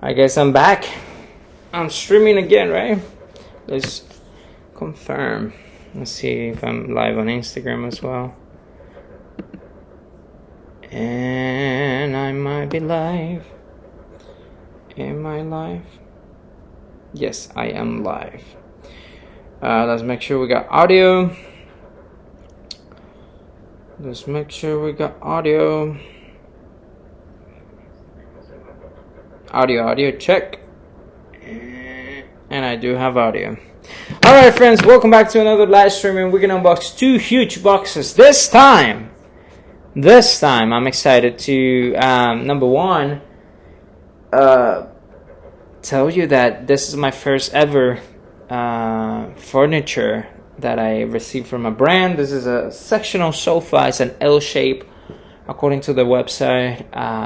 I guess I'm back. I'm streaming again, right? Let's confirm. Let's see if I'm live on Instagram as well. And I might be live. Am I live? Yes, I am live. Let's make sure we got audio. Let's make sure we got audio. Audio check. And I do have audio. Alright friends, welcome back to another live stream, and we're gonna unbox two huge boxes this time. I'm excited to number one tell you that this is my first ever furniture that I received from a brand. This is a sectional sofa. It's an L-shape, according to the website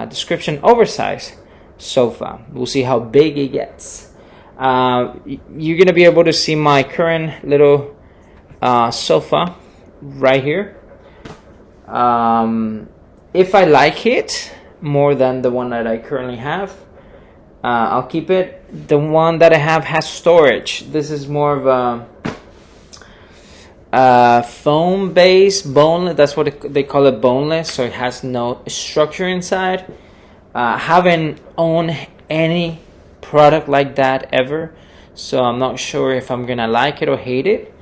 description, oversized sofa. We'll see how big it gets. You're gonna be able to see my current little sofa right here. If I like it more than the one that I currently have, I'll keep it. The one that I have has storage. This is more of a foam based, boneless. That's what they call it, boneless, so it has no structure inside. Haven't owned any product like that ever, so I'm not sure if I'm gonna like it or hate it.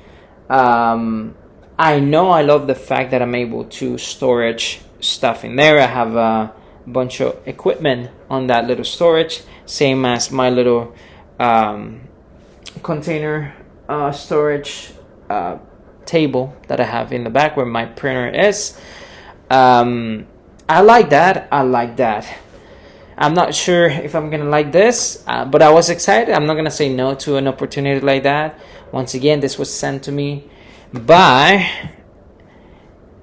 I know I love the fact that I'm able to storage stuff in there. I have a bunch of equipment on that little storage, same as my little container storage table that I have in the back where my printer is. I like that. I'm not sure if I'm gonna like this, but I was excited. I'm not gonna say no to an opportunity like that. Once again, this was sent to me by,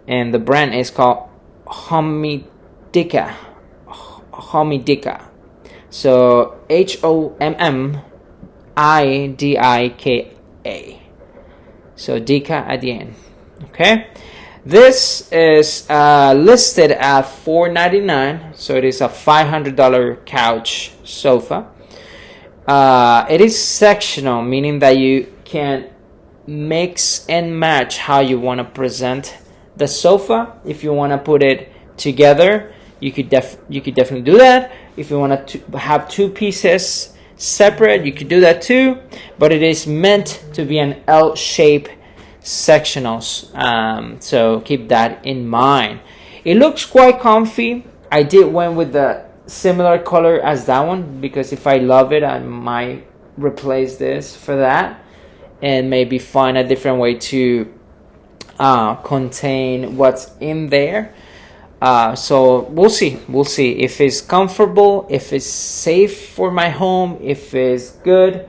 and the brand is called HOMMIDIKA. So HOMMIDIKA. So Dika at the end. Okay. This is listed at $499, so it is a $500 couch sofa. It is sectional, meaning that you can mix and match how you want to present the sofa. If you want to put it together, you could definitely do that. If you want to have two pieces separate, you could do that too. But it is meant to be an L-shape sectionals, so keep that in mind. It looks quite comfy. I did went with the similar color as that one, because if I love it, I might replace this for that and maybe find a different way to contain what's in there. So we'll see if it's comfortable, if it's safe for my home, if it's good,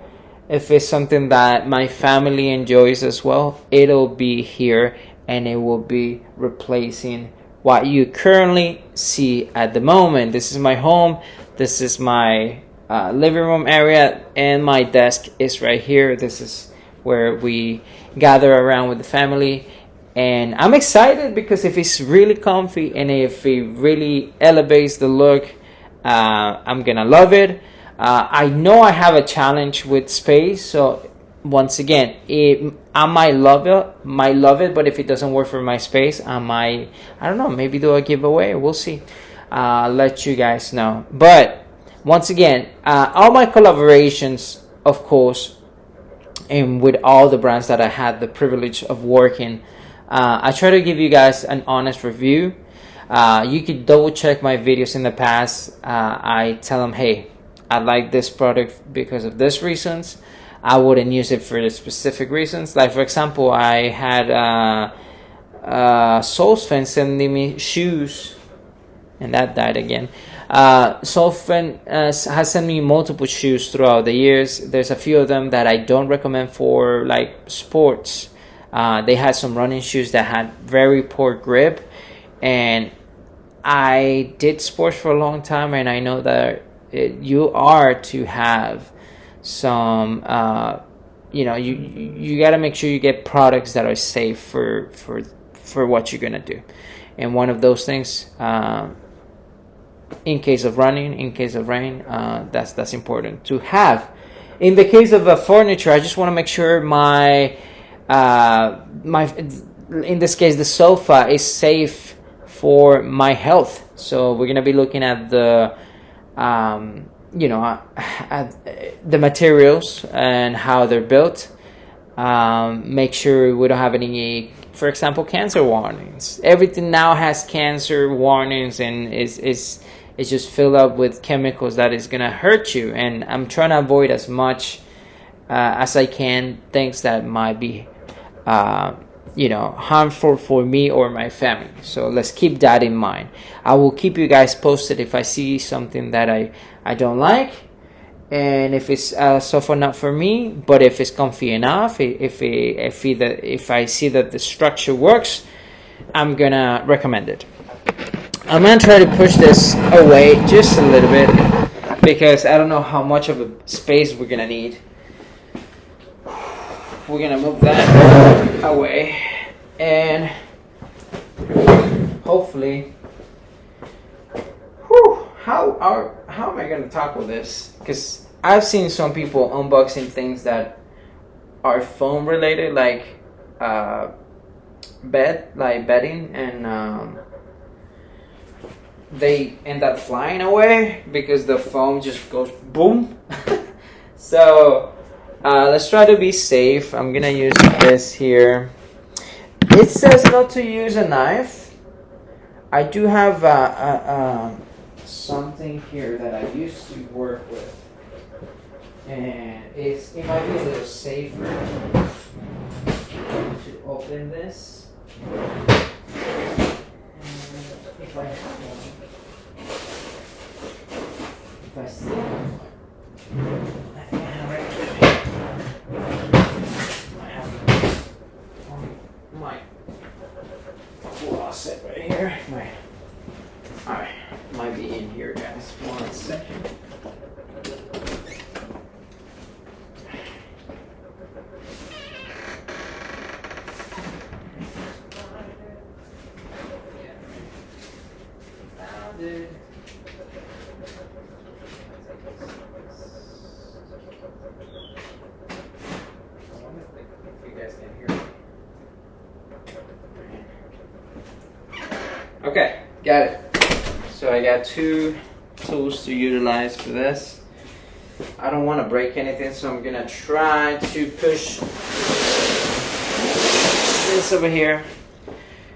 if it's something that my family enjoys as well. It'll be here, and it will be replacing what you currently see at the moment. This is my home. This is my living room area, and my desk is right here. This is where we gather around with the family. And I'm excited because if it's really comfy and if it really elevates the look, I'm gonna love it. I know I have a challenge with space, so once again, I might love it, but if it doesn't work for my space, I don't know, maybe do a giveaway. We'll see. Let you guys know. But once again, all my collaborations, of course, and with all the brands that I had the privilege of working, I try to give you guys an honest review. You could double check my videos in the past. I tell them, hey, I like this product because of this reasons. I wouldn't use it for the specific reasons. Like, for example, I had Soulsfen sending me shoes, and that died again. Soulsfen has sent me multiple shoes throughout the years. There's a few of them that I don't recommend for like sports. They had some running shoes that had very poor grip, and I did sports for a long time, and I know that you are to have some you got to make sure you get products that are safe for what you're gonna do. And one of those things in case of running, in case of rain. That's important to have. In the case of furniture, I just want to make sure my in this case the sofa is safe for my health. So we're gonna be looking at the at the materials and how they're built. Make sure we don't have any, for example, cancer warnings. Everything now has cancer warnings and is just filled up with chemicals that is gonna hurt you. And I'm trying to avoid as much as I can things that might be harmful for me or my family. So let's keep that in mind. I will keep you guys posted if I see something that I don't like, and if it's so far not for me. But if it's comfy enough, if I see that the structure works, I'm gonna recommend it. I'm gonna try to push this away just a little bit because I don't know how much of a space we're gonna need. We're gonna move that away, and hopefully, how am I gonna tackle this? Because I've seen some people unboxing things that are foam related, like bedding, and they end up flying away because the foam just goes boom. So let's try to be safe. I'm gonna use this here. It says not to use a knife. I do have something here that I used to work with, and it might be a little safer to open this. And if I have one, if I still have one, I can have my faucet right here. Alright, might be in here, guys. 1 second. Found it. Okay, got it. So I got 2 tools to utilize for this. I don't want to break anything, so I'm gonna try to push this over here.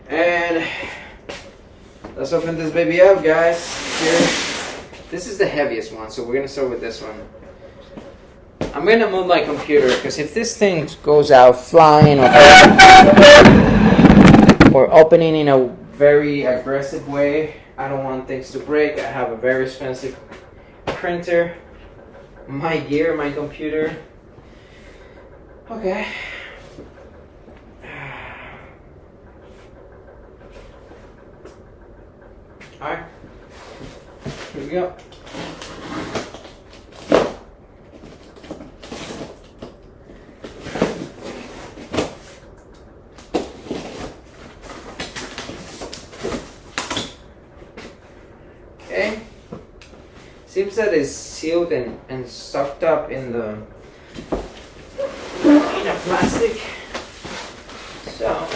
And let's open this baby up, guys. Here. This is the heaviest one, so we're gonna start with this one. I'm gonna move my computer because if this thing goes out flying or opening in a very aggressive way, I don't want things to break. I have a very expensive printer, my gear, my computer. Okay. Alright. Here we go. Okay. Seems that it's sealed and sucked up in the plastic. So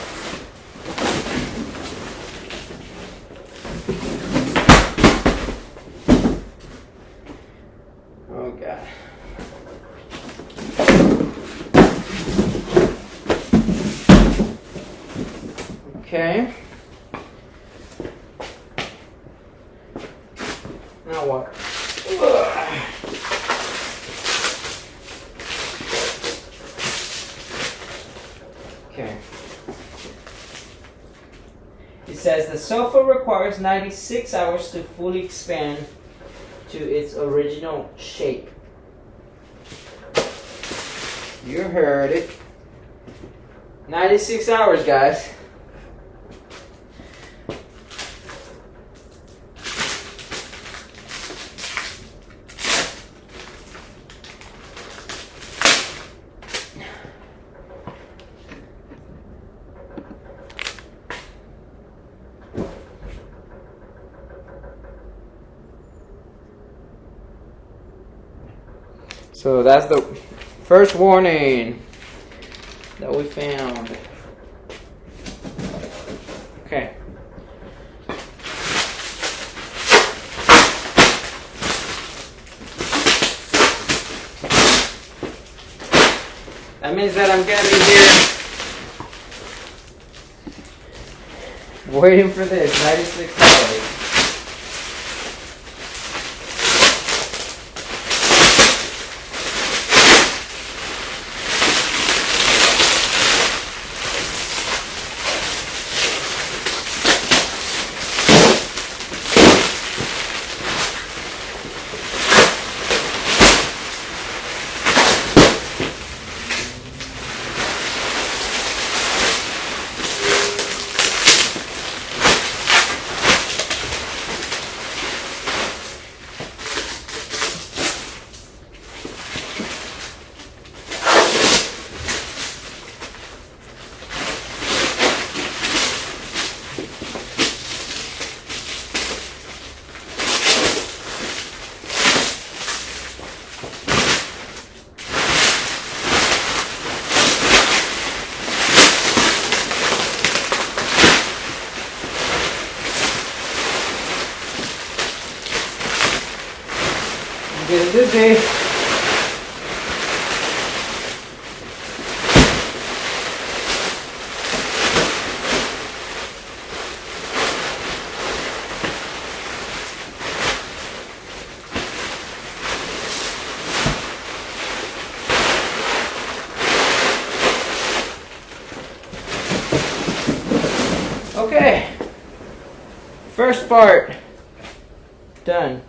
oh god. Okay. Now what? Okay. It says the sofa requires 96 hours to fully expand to its original shape. You heard it. 96 hours, guys. So that's the first warning that we found. Okay. That means that I'm gonna be here waiting for this 96 hours. Getting dizzy. Okay, first part done.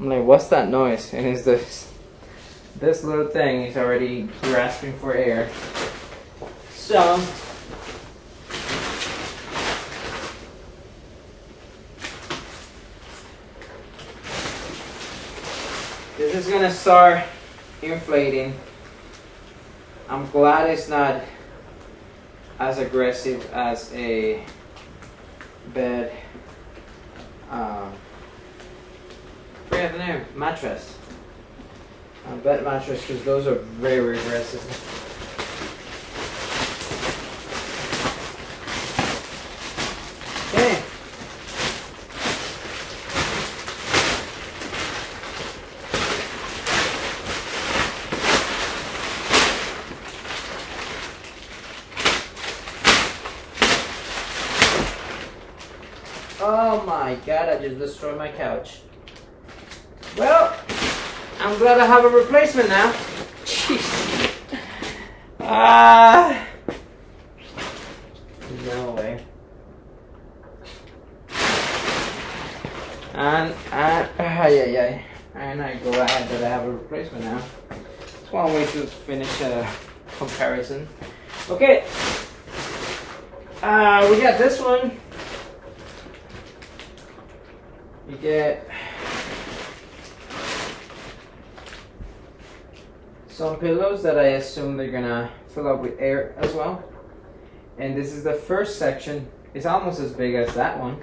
I'm like, what's that noise? And it's this little thing is already grasping for air. So this is gonna start inflating. I'm glad it's not as aggressive as a bed forget the name, mattress. Bed mattress, because those are very aggressive. Okay. Oh my god, I just destroyed my couch. Well, I'm glad I have a replacement now. Jeez. No way. And I'm glad that I have a replacement now. It's one way to finish a comparison. Okay. We got this one. You get some pillows that I assume they're gonna fill up with air as well. And this is the first section. It's almost as big as that one.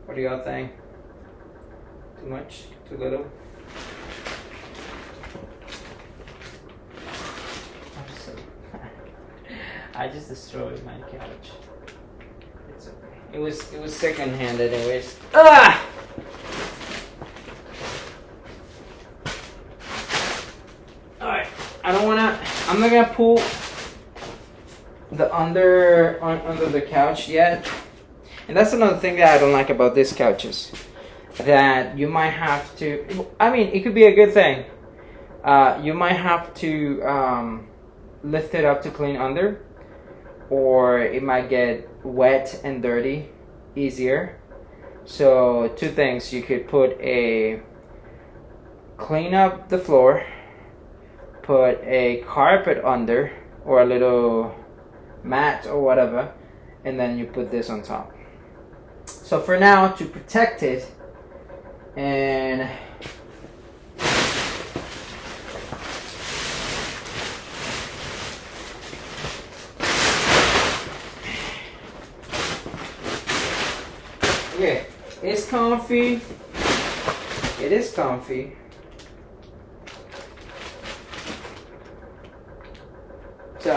What do y'all think? Too much? Too little? I just destroyed my couch. It's okay. It was second-handed anyways. Ah! Alright. I'm not gonna pull the under the couch yet. And that's another thing that I don't like about these couches. That you might have to, I mean, it could be a good thing. You might have to lift it up to clean under, or it might get wet and dirty easier. So two things: you could clean up the floor, put a carpet under, or a little mat or whatever, and then you put this on top. So for now, to protect it, and comfy. It is comfy. So,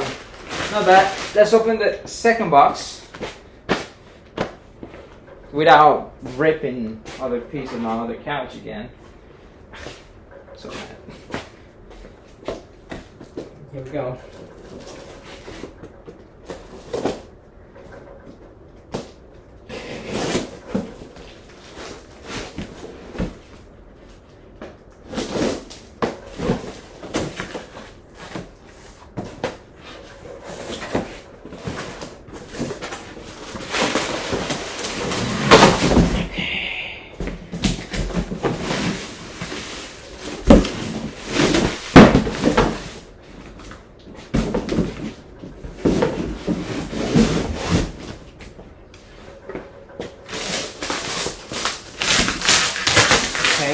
not bad. Let's open the second box without ripping other piece of my other couch again. So bad. Here we go.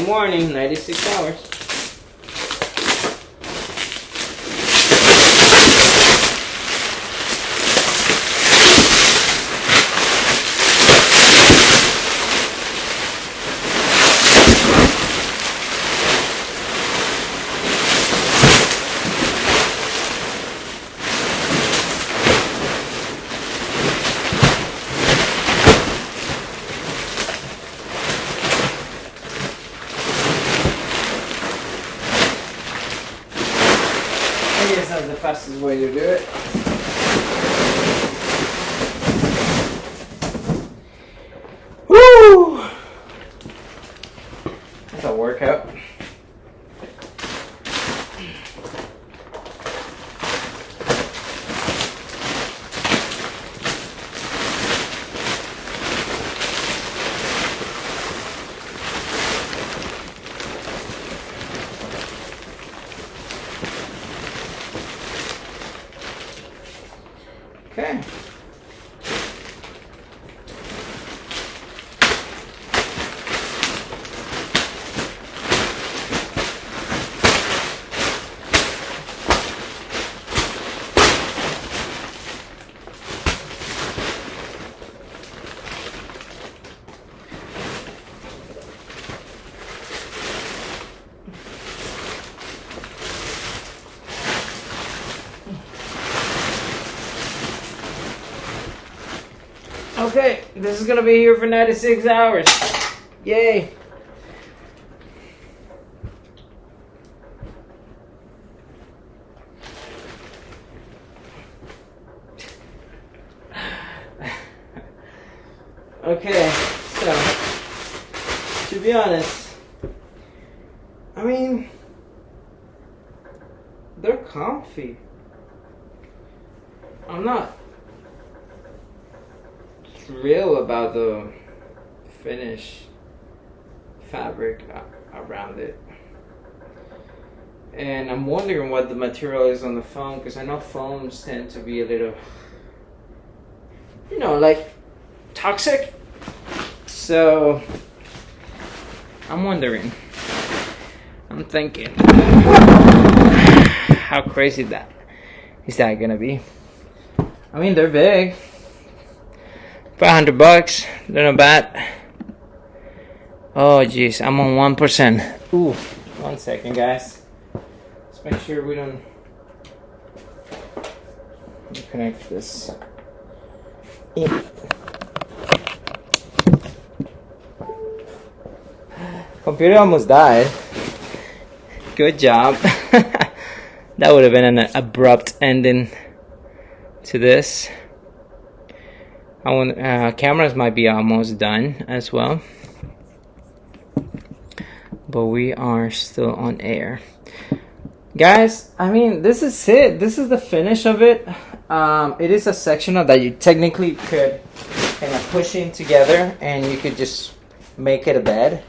Warning, 96 hours. I guess that's the fastest way to do it. Woo! That's a workout. Okay. Okay, this is gonna be here for 96 hours. Yay. Okay, so to be honest, I mean, they're comfy. I'm not real about the finish fabric around it, and I'm wondering what the material is on the foam, because I know foams tend to be a little, you know, like toxic. So I'm wondering, I'm thinking, how crazy that is that gonna be? I mean, they're big. $500, they're not bad. Oh jeez, I'm on 1%. Ooh, 1 second, guys. Let's make sure we don't connect this in. Computer almost died. Good job. That would have been an abrupt ending to this. I want cameras might be almost done as well, but we are still on air, guys. I mean, this is it. This is the finish of it. It is a sectional that you technically could kind of push in together, and you could just make it a bed.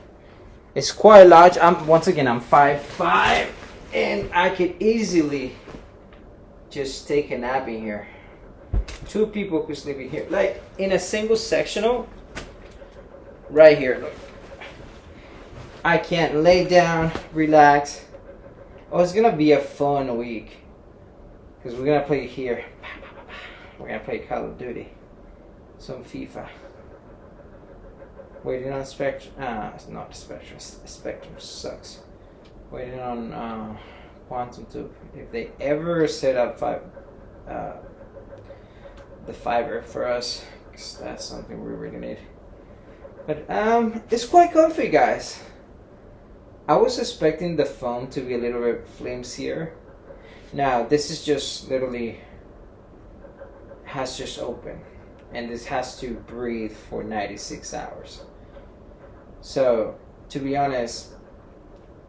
It's quite large. Once again, I'm 5'5", and I could easily just take a nap in here. 2 people could sleep in here, like in a single sectional right here. Look, I can't lay down, relax. Oh, it's gonna be a fun week, because we're gonna play here. We're gonna play Call of Duty, some FIFA. Waiting on Spectrum. Not Spectrum. Spectrum sucks. Waiting on Quantum Tube. If they ever set up the fiber for us, because that's something we really need. But it's quite comfy, guys. I was expecting the foam to be a little bit flimsier. Now this is just literally has just opened, and this has to breathe for 96 hours. So to be honest,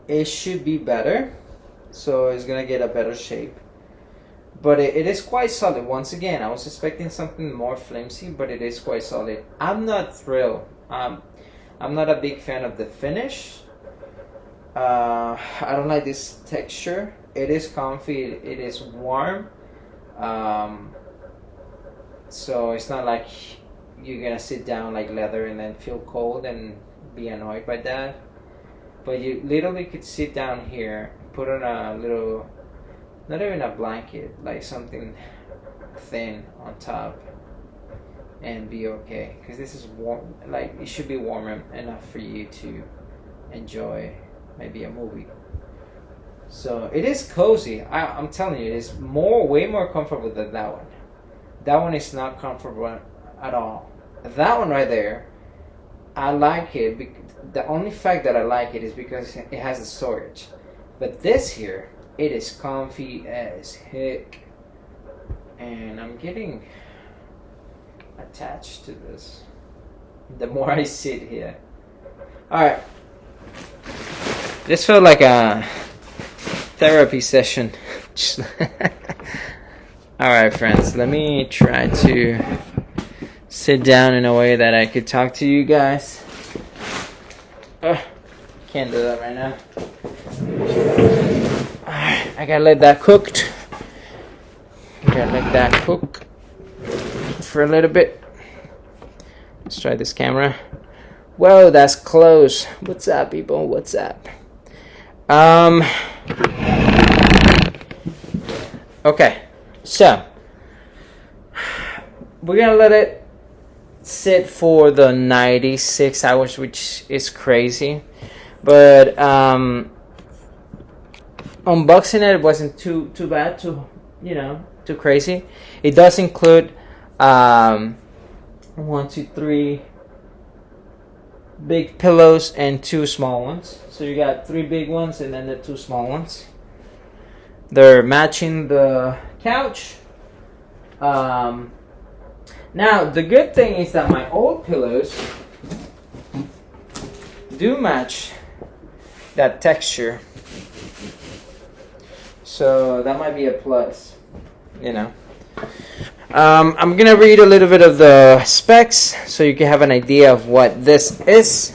it should be better. So it's gonna get a better shape. But it is quite solid. Once again, I was expecting something more flimsy, but it is quite solid. I'm not thrilled. I'm not a big fan of the finish. I don't like this texture. It is comfy. It is warm. So it's not like you're gonna sit down like leather and then feel cold and be annoyed by that. But you literally could sit down here, put on a little, not even a blanket, like something thin on top, and be okay. Because this is warm, like it should be warm enough for you to enjoy maybe a movie. So it is cozy. I'm telling you, it is way more comfortable than that one. That one is not comfortable at all. That one right there, I like it. The only fact that I like it is because it has the storage. But this here, it is comfy as heck. And I'm getting attached to this the more I sit here. Alright. This felt like a therapy session. Alright, friends, let me try to sit down in a way that I could talk to you guys. Can't do that right now. Alright, I gotta let that cooked. Gotta let that cook for a little bit. Let's try this camera. Whoa, that's close. What's up, people? What's up? Okay, so we're gonna let it sit for the 96 hours, which is crazy, but unboxing it wasn't too bad, too crazy. It does include 1, 2, 3 big pillows and 2 small ones. So you got 3 big ones and then the 2 small ones. They're matching the couch. Now the good thing is that my old pillows do match that texture, so that might be a plus, I'm gonna read a little bit of the specs so you can have an idea of what this is.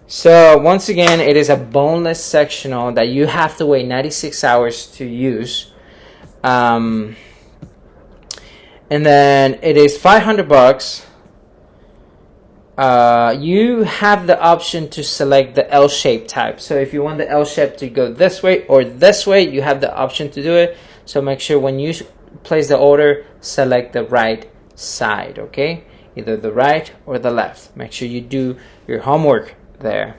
So once again, it is a boneless sectional that you have to wait 96 hours to use. And then it is $500. You have the option to select the L-shape type. So if you want the L-shape to go this way or this way, you have the option to do it. So make sure when you place the order, select the right side, okay? Either the right or the left. Make sure you do your homework there.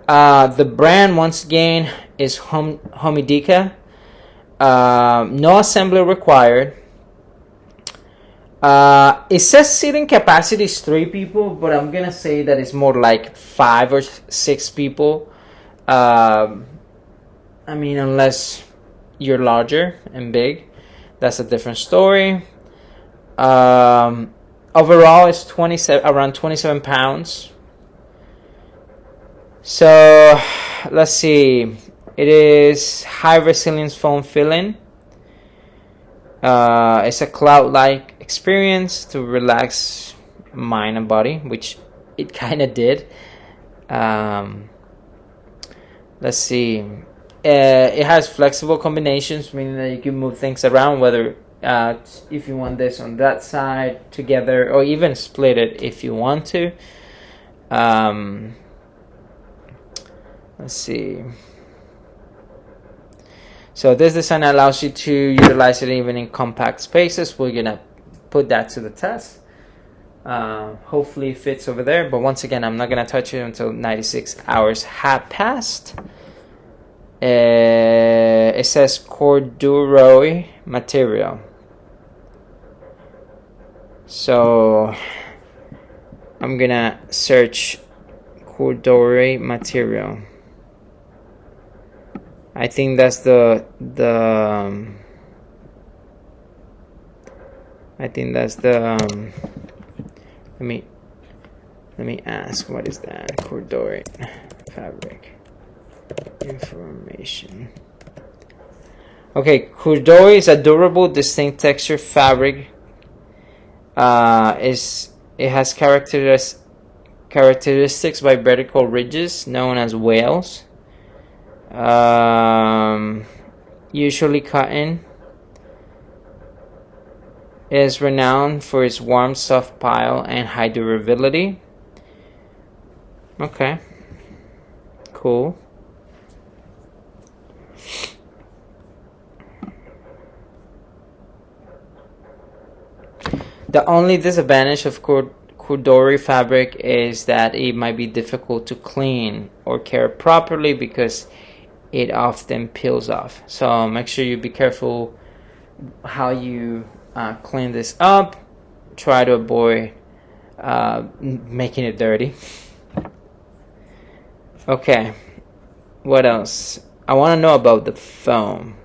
The brand, once again, is HOMMIDIKA. No assembly required. It says seating capacity is 3 people, but I'm gonna say that it's more like 5 or 6 people. I mean, unless you're larger and big, that's a different story. Overall, it's around 27 pounds. So let's see. It is high resilience foam filling. It's a cloud-like experience to relax mind and body, which it kind of did. Let's see. It has flexible combinations, meaning that you can move things around, whether if you want this on that side together, or even split it if you want to. Let's see. So this design allows you to utilize it even in compact spaces. We're gonna put that to the test. Hopefully it fits over there, but once again, I'm not gonna touch it until 96 hours have passed. It says corduroy material, so I'm gonna search corduroy material. I think that's the I think that's the let me ask, what is that? Corduroy fabric information. Okay, corduroy is a durable, distinct texture fabric. It has characteristics by vertical ridges known as wales. Usually cotton. It is renowned for its warm, soft pile and high durability. Okay, cool. The only disadvantage of corduroy fabric is that it might be difficult to clean or care properly because it often peels off. So make sure you be careful how you clean this up. Try to avoid making it dirty. Okay, what else? I want to know about the foam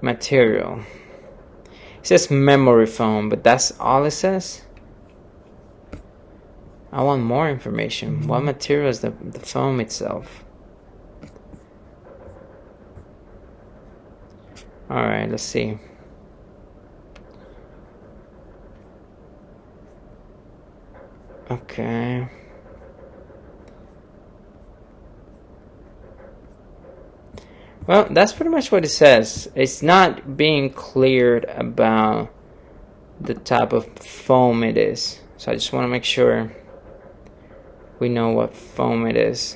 material. It says memory foam, but that's all it says. I want more information. What material is the foam itself? Alright, let's see. Okay. Well, that's pretty much what it says. It's not being cleared about the type of foam it is. So I just want to make sure we know what foam it is.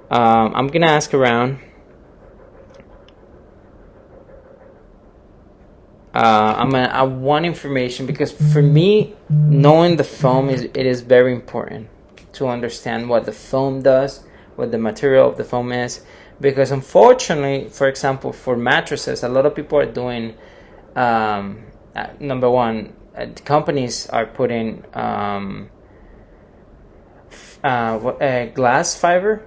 I'm going to ask around. I want information because for me, knowing the foam it is very important to understand what the foam does, what the material of the foam is. Because unfortunately, for example, for mattresses, a lot of people are doing, number one, companies are putting glass fiber.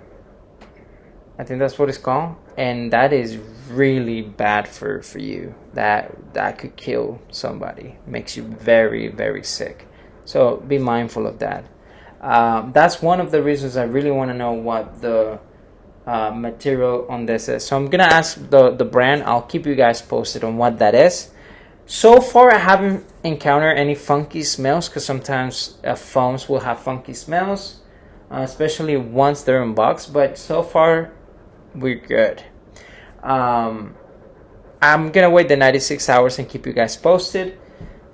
I think that's what it's called. And that is really bad for you. That could kill somebody. Makes you very, very sick. So be mindful of that. That's one of the reasons I really want to know what the material on this is. So I'm gonna ask the brand. I'll keep you guys posted on what that is. So far I haven't encountered any funky smells, because sometimes foams will have funky smells, especially once they're in box, but so far we're good. I'm gonna wait the 96 hours and keep you guys posted.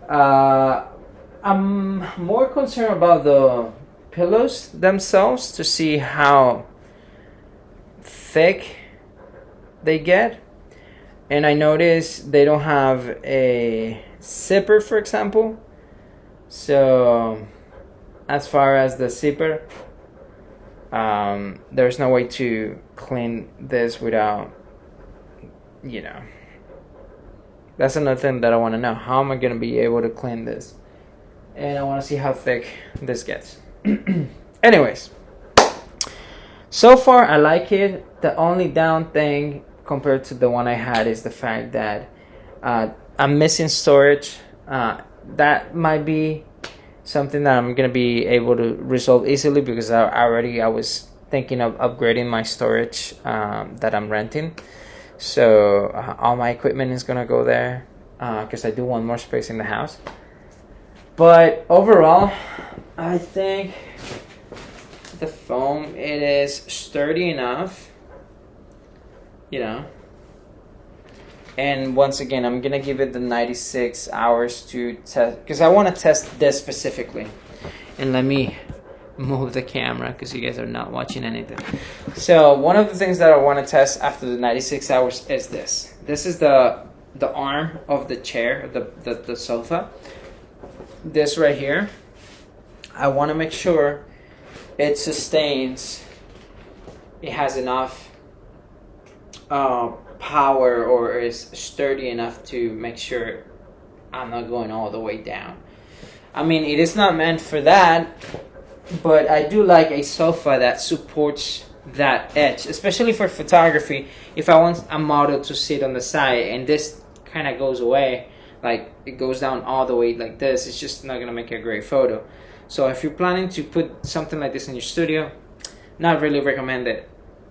I'm more concerned about the pillows themselves to see how thick they get. And I noticed they don't have a zipper, for example. So as far as the zipper, there's no way to clean this without, that's another thing that I want to know. How am I going to be able to clean this? And I want to see how thick this gets. Anyways, so far I like it. The only down thing compared to the one I had is the fact that I'm missing storage. That might be something that I'm gonna be able to resolve easily, because I was thinking of upgrading my storage that I'm renting. So all my equipment is gonna go there, because I do want more space in the house. But overall, I think the foam, it is sturdy enough, and once again, I'm gonna give it the 96 hours to test, because I want to test this specifically. And let me move the camera because you guys are not watching anything. So one of the things that I want to test after the 96 hours is this. This is the arm of the chair, the sofa. this right here, I want to make sure it sustains, it has enough power, or is sturdy enough to make sure I'm not going all the way down. I mean, it is not meant for that, but I do like a sofa that supports that edge, especially for photography. If I want a model to sit on the side and this kind of goes away, like it goes down all the way like this, it's just not gonna make a great photo. So if you're planning to put something like this in your studio, not really recommend it.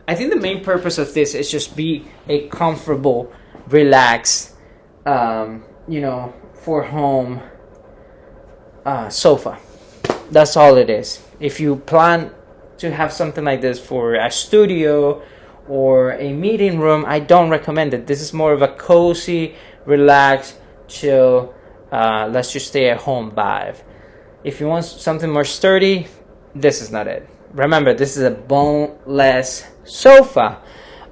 I think the main purpose of this is just be a comfortable, relaxed, you know, for home sofa. That's all it is. If you plan to have something like this for a studio or a meeting room, I don't recommend it. This is more of a cozy, relaxed, chill, let's just stay at home vibe. If you want something more sturdy, this is not it. Remember, this is a boneless sofa.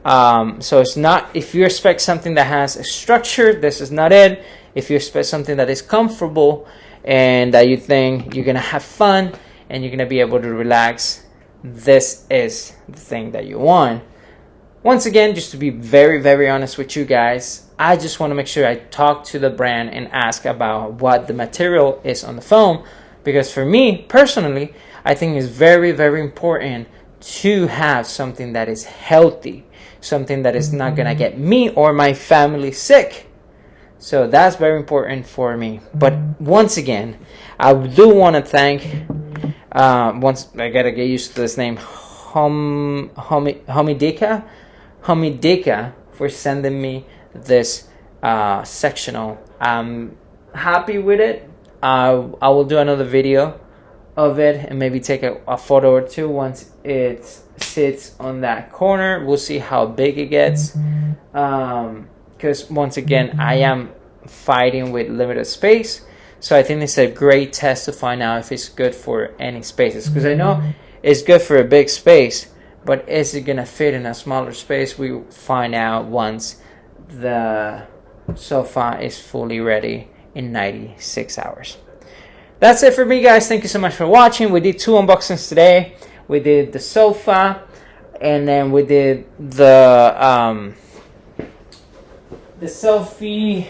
So it's not, if you expect something that has a structure, this is not it. If you expect something that is comfortable and that you think you're gonna have fun and you're gonna be able to relax, this is the thing that you want. Once again, just to be very, very honest with you guys, I just want to make sure I talk to the brand and ask about what the material is on the foam, because for me personally, I think it's very, very important to have something that is healthy, something that is not gonna get me or my family sick. So that's very important for me. But once again, I do want to thank, once I gotta get used to this name, HOMMIDIKA for sending me this sectional. I'm happy with it. I will do another video of it and maybe take a photo or two once it sits on that corner. We'll see how big it gets, because once again, I am fighting with limited space. So I think it's a great test to find out if it's good for any spaces, because I know it's good for a big space, but is it gonna fit in a smaller space? We find out once the sofa is fully ready in 96 hours. That's it for me, guys. Thank you so much for watching. We did 2 unboxings today. We did the sofa, and then we did the selfie.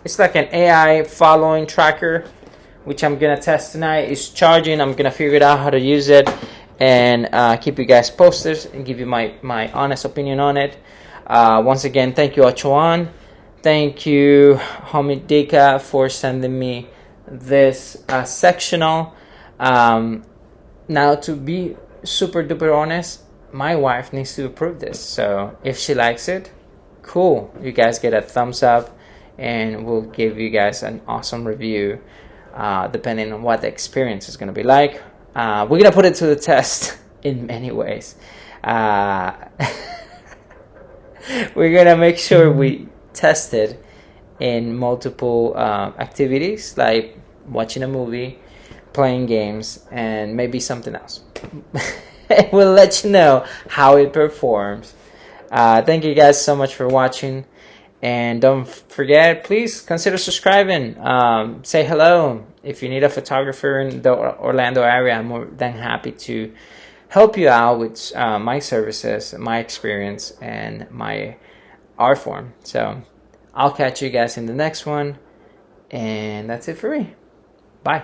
It's like an AI following tracker, which I'm gonna test tonight. It's charging. I'm gonna figure it out how to use it, and keep you guys posted and give you my honest opinion on it. Once again, thank you, Ochoan. Thank you, HOMMIDIKA, for sending me this sectional. Now, to be super duper honest, my wife needs to approve this. So if she likes it, cool. You guys get a thumbs up, and we'll give you guys an awesome review, depending on what the experience is going to be like. We're going to put it to the test in many ways. We're going to make sure we test it in multiple activities, like watching a movie, playing games, and maybe something else. We'll let you know how it performs. Thank you guys so much for watching, and don't forget, please consider subscribing. Say hello. If you need a photographer in the Orlando area, I'm more than happy to help you out with my services, my experience, and my art form. So I'll catch you guys in the next one, and that's it for me. Bye.